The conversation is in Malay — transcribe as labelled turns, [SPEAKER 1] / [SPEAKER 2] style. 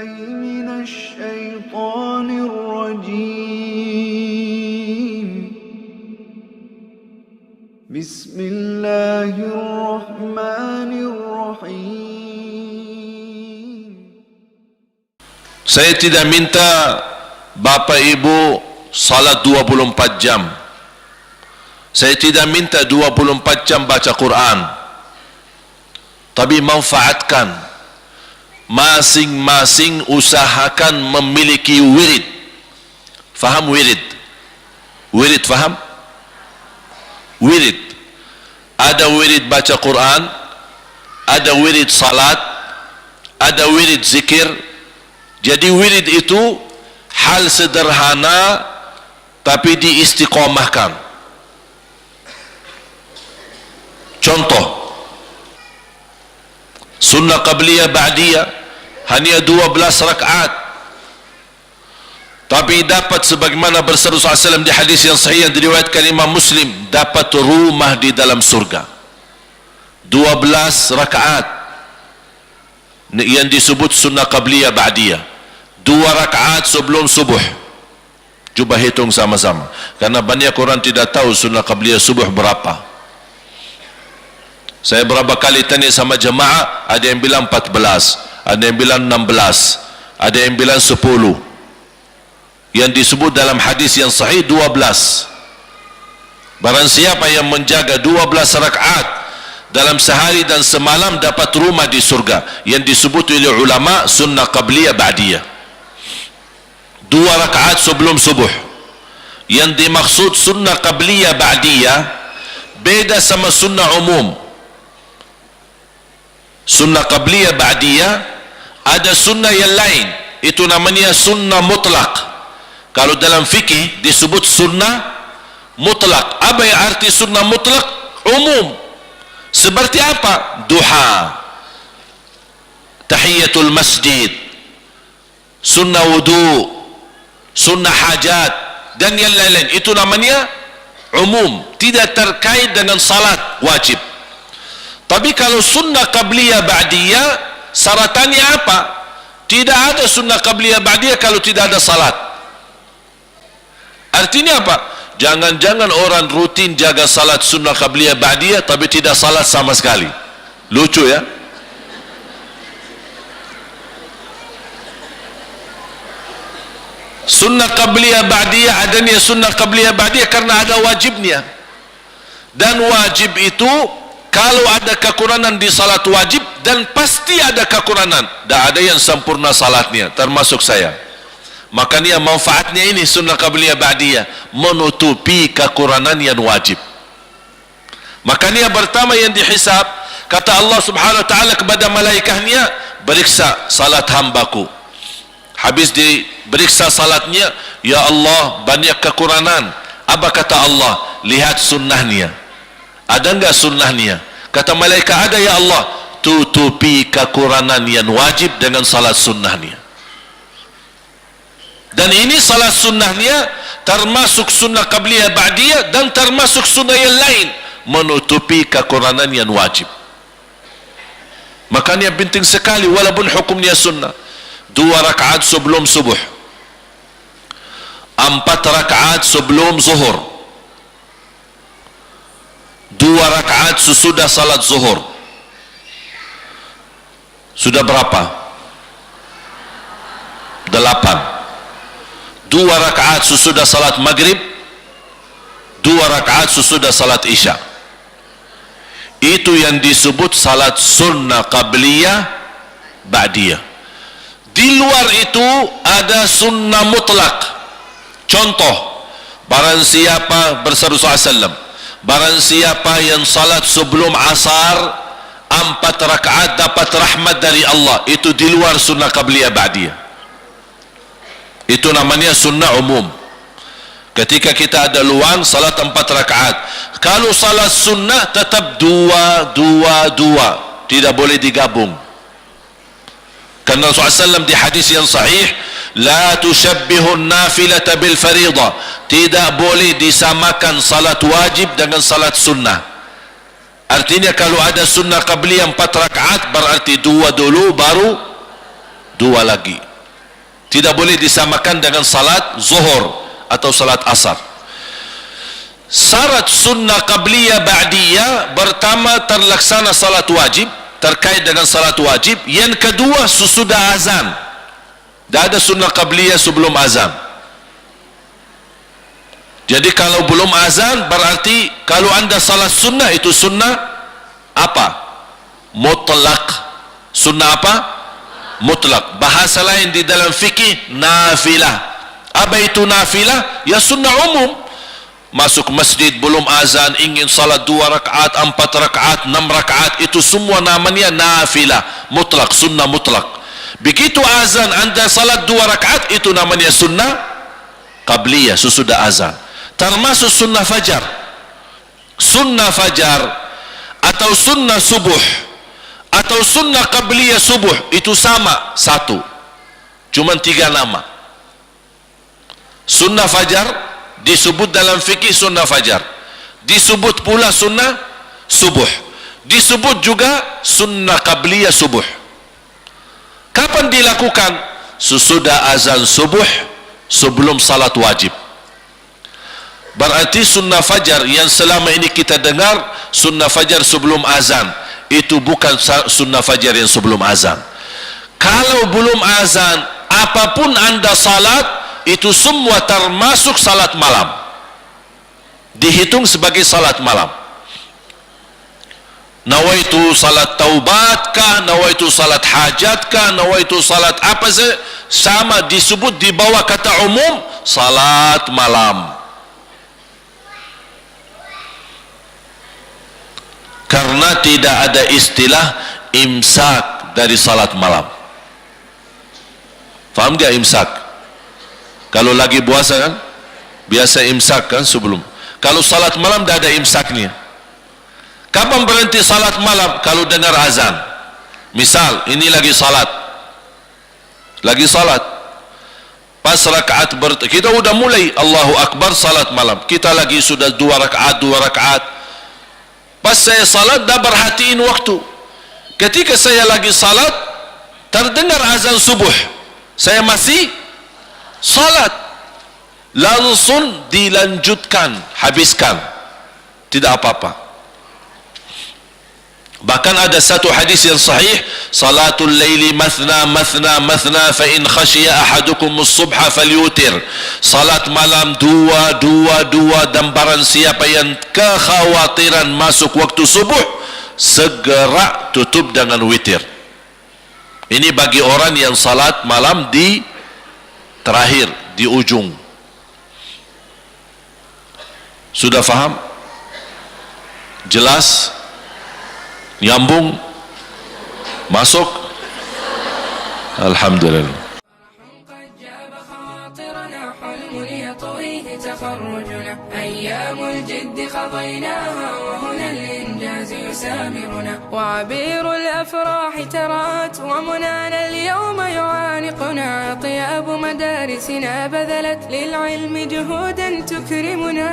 [SPEAKER 1] من الشيطان الرجيم بسم الله الرحمن الرحيم.
[SPEAKER 2] Saya tidak minta Bapak Ibu salat 24 jam. Saya tidak minta 24 jam baca Quran. Tapi manfaatkan. Masing-masing usahakan memiliki wirid. Faham wirid? Wirid faham? Wirid. Ada wirid baca Quran, ada wirid salat, ada wirid zikir. Jadi wirid itu hal sederhana tapi diistiqomahkan. Contoh, sunnah qabliyah ba'diyah hanya 12 rakaat, tapi dapat sebagaimana bersabda SAW di hadis yang sahih yang diriwayatkan Imam Muslim, dapat rumah di dalam surga. 12 rakaat yang disebut sunnah qabliyah ba'diyah, 2 rakaat sebelum subuh. Cuba hitung sama-sama, karena banyak orang tidak tahu sunnah qabliyah subuh berapa. Saya berapa kali tanya sama jemaah, ada yang bilang 14, ada yang bilang 16, ada yang bilang 10. Yang disebut dalam hadis yang sahih 12. Barang siapa yang menjaga 12 rakaat dalam sehari dan semalam dapat rumah di surga, yang disebut oleh ulama sunnah qabliyah ba'diyah. 2 rakaat sebelum subuh. Yang dimaksud sunnah qabliyah ba'diyah beda sama sunnah umum. Sunnah qabliyah ba'diyah ada sunnah yang lain, itu namanya sunnah mutlak. Kalau dalam fikih disebut sunnah mutlak. Apa yang arti sunnah mutlak? Umum. Seperti apa? Duha, tahiyatul masjid, sunnah wudu, sunnah hajat dan yang lain-lain. Itu namanya umum, tidak terkait dengan salat wajib. Tapi kalau sunnah qabliyah ba'diyah, syaratannya apa? Tidak ada sunnah qabliyah ba'diyah kalau tidak ada salat. Artinya apa? Jangan-jangan orang rutin jaga salat sunnah qabliyah ba'diyah tapi tidak salat sama sekali. Lucu ya? Sunnah qabliyah ba'diyah, adanya sunnah qabliyah ba'diyah karena ada wajibnya. Dan wajib itu kalau ada kekurangan di salat wajib, dan pasti ada kekurangan, tidak ada yang sempurna salatnya, termasuk saya. Makanya manfaatnya ini sunnah qabliyah ba'diyah, menutupi kekurangan yang wajib. Makanya pertama yang dihisab, kata Allah subhanahu wa ta'ala kepada malaikatnya, periksa salat hambaku. Habis diperiksa salatnya, ya Allah banyak kekurangan. Apa kata Allah? Lihat sunnahnya. Ada enggak sunnahnya? Kata malaikat, ada ya Allah. Tutupi kekurangan yang wajib dengan salat sunnahnya. Dan ini salat sunnahnya termasuk sunnah qabliyah ba'diyah dan termasuk sunnah yang lain, menutupi kekurangan yang wajib. Makanya penting sekali walaupun hukumnya sunnah. 2 rakaat sebelum subuh, 4 rakaat sebelum zuhur, 2 rakaat sesudah salat zuhur. Sudah berapa? 8. 2 rakaat sesudah salat maghrib, 2 rakaat sesudah salat isya. Itu yang disebut salat sunnah qabliyah ba'diyah. Di luar itu ada sunnah mutlak. Contoh, barang siapa bersabda SAW, barang siapa yang salat sebelum asar 4 rakaat dapat rahmat dari Allah, itu di luar sunnah qabliyah ba'diyah. Itu namanya sunnah umum. Ketika kita ada luang salat 4 rakaat, kalau salat sunnah tetap 2, tidak boleh digabung. Karena Rasulullah SAW di hadis yang sahih, la tushabbihun nafilata bil faridah, tidak boleh disamakan salat wajib dengan salat sunnah. Artinya kalau ada sunnah qabliyah 4 rakaat, berarti 2 dulu baru 2 lagi. Tidak boleh disamakan dengan salat zuhur atau salat asar. Syarat sunnah qabliyah ba'diyah, pertama terlaksana salat wajib, terkait dengan salat wajib. Yang kedua sesudah azan. Tidak ada sunnah qabliyah sebelum azan. Jadi kalau belum azan, berarti kalau anda salat sunnah, itu sunnah apa? Mutlak. Sunnah apa? Mutlak. Bahasa lain di dalam fikih, nafilah. Apa itu nafilah? Ya sunnah umum. Masuk masjid belum azan, ingin salat 2 rakaat, 4 rakaat, 6 rakaat, itu semua namanya nafilah. Mutlak, sunnah mutlak. Begitu azan anda salat 2 rakaat, itu namanya sunnah qabliyah, sesudah azan. Termasuk sunnah fajar. Sunnah fajar atau sunnah subuh atau sunnah qabliyah subuh, itu sama, satu, cuma 3 nama. Sunnah fajar disebut dalam fikih sunnah fajar, disebut pula sunnah subuh, disebut juga sunnah qabliyah subuh. Kapan dilakukan? Sesudah azan subuh, sebelum salat wajib. Berarti sunnah fajar yang selama ini kita dengar, sunnah fajar sebelum azan, itu bukan sunnah fajar yang sebelum azan. Kalau belum azan, apapun anda salat, itu semua termasuk salat malam, dihitung sebagai salat malam. Nawaitu salat taubat kah, nawaitu salat hajat kah, nawaitu salat apa saja, sama, disebut di bawah kata umum salat malam. Karena tidak ada istilah imsak dari salat malam. Faham dia imsak? Kalau lagi puasa kan biasa imsak kan sebelum. Kalau salat malam tidak ada imsaknya. Kapan berhenti salat malam? Kalau dengar azan. Misal ini lagi salat, pas rakaat kita udah mulai Allahu Akbar salat malam, kita lagi sudah 2 rakaat. Pas saya salat, dah perhatiin waktu. Ketika saya lagi salat, terdengar azan subuh, saya masih salat, langsung dilanjutkan, habiskan, tidak apa-apa. Bahkan ada satu hadis yang sahih, salatul laili mathna mathna mathna fa in khashiya ahadukum as-subha falyutir. Salat malam 2 dan barang siapa yang kekhawatiran masuk waktu subuh, segera tutup dengan witir. Ini bagi orang yang salat malam di terakhir, di ujung. Sudah faham? Jelas? Nyambung? Masuk? Alhamdulillah.
[SPEAKER 3] أيام الجد قضيناها وهنا الإنجاز يسامرنا وعبير الأفراح ترات ومنانا اليوم يعانقنا طياب مدارسنا بذلت للعلم جهودا تكرمنا.